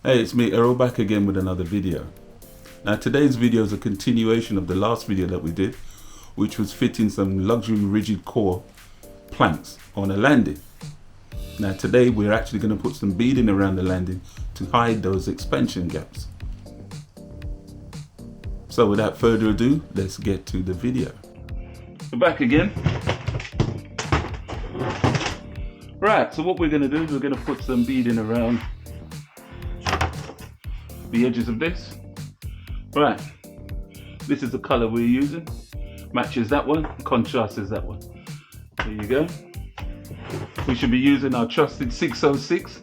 Hey, it's me, Errol, back again with another video. Now today's video is a continuation of the last video that we did, which was fitting some luxury rigid core planks on a landing. Now today we're actually going to put some beading around the landing to hide those expansion gaps. So without further ado, let's get to the video. We're back again. Right, so what we're going to do is we're going to put some beading around the edges of this. Right, this is the color we're using. Matches that one, contrasts that one. There you go. We should be using our trusted 606.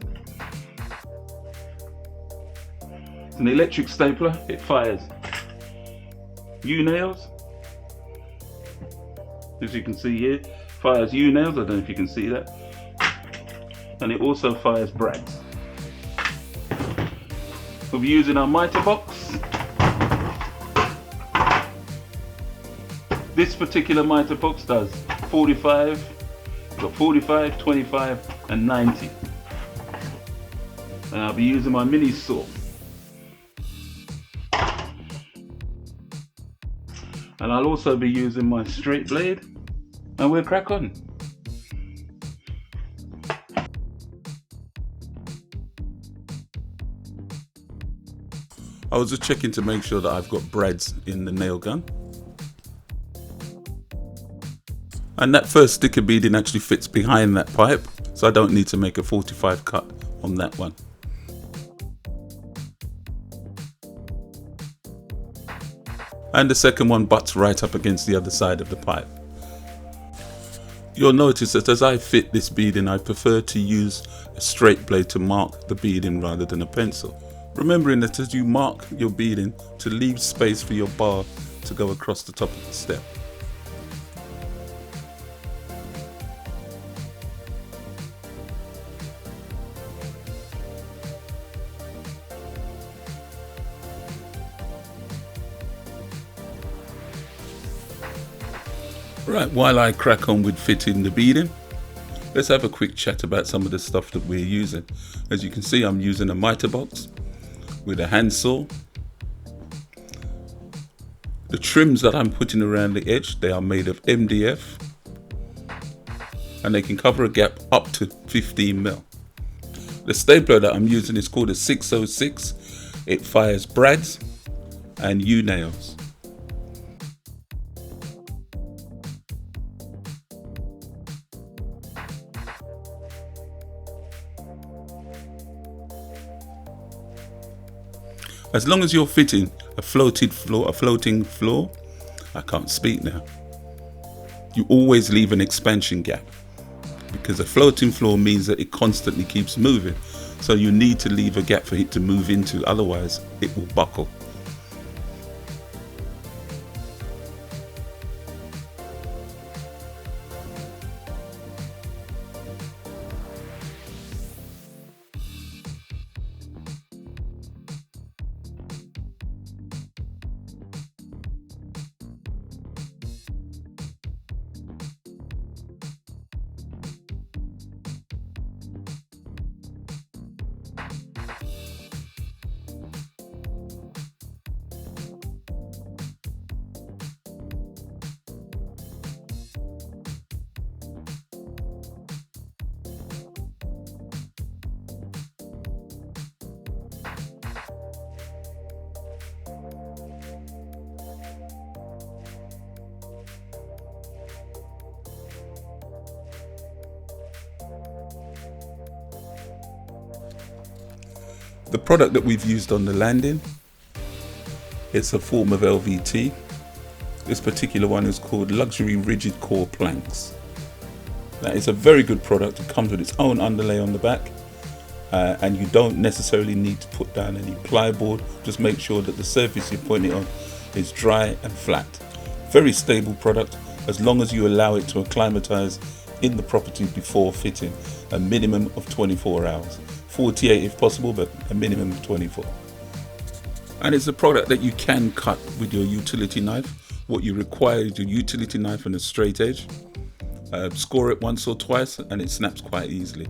It's an electric stapler. It fires U-nails. As you can see here, fires U-nails. I don't know if you can see that. And it also fires brads. We'll be using our mitre box. This particular mitre box does 45, got 45, 25 and 90. And I'll be using my mini saw. And I'll also be using my straight blade, and we'll crack on. I was just checking to make sure that I've got brads in the nail gun. And that first sticker beading actually fits behind that pipe, so I don't need to make a 45 cut on that one. And the second one butts right up against the other side of the pipe. You'll notice that as I fit this beading, I prefer to use a straight blade to mark the beading rather than a pencil. Remembering that as you mark your beading, to leave space for your bar to go across the top of the step. Right, while I crack on with fitting the beading, let's have a quick chat about some of the stuff that we're using. As you can see, I'm using a mitre box with a handsaw. The trims that I'm putting around the edge, they are made of MDF, and they can cover a gap up to 15 mil. The stapler that I'm using is called a 606. It fires brads and U-nails. As long as you're fitting a floating floor, I can't speak now, you always leave an expansion gap, because a floating floor means that it constantly keeps moving. So you need to leave a gap for it to move into, otherwise it will buckle. The product that we've used on the landing, it's a form of LVT. This particular one is called Luxury Rigid Core Planks. That is a very good product. It comes with its own underlay on the back, and you don't necessarily need to put down any plyboard. Just make sure that the surface you're putting it on is dry and flat. Very stable product, as long as you allow it to acclimatize in the property before fitting. A minimum of 24 hours. 48 if possible, but a minimum of 24. And it's a product that you can cut with your utility knife. What you require is your utility knife and a straight edge. Score it once or twice and it snaps quite easily.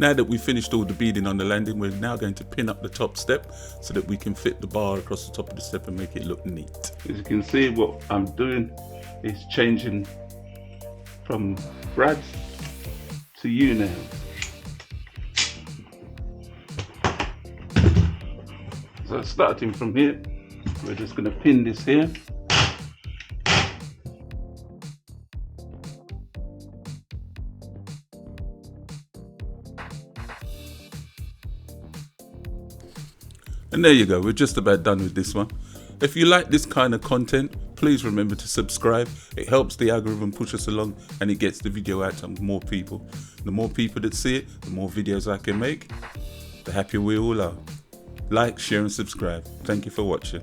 Now that we've finished all the beading on the landing, we're now going to pin up the top step so that we can fit the bar across the top of the step and make it look neat. As you can see, what I'm doing is changing from brads to U-nails. So starting from here, we're just going to pin this here. And there you go, we're just about done with this one. If you like this kind of content, please remember to subscribe. It helps the algorithm push us along and it gets the video out to more people. The more people that see it, the more videos I can make, the happier we all are. Like, share and subscribe. Thank you for watching.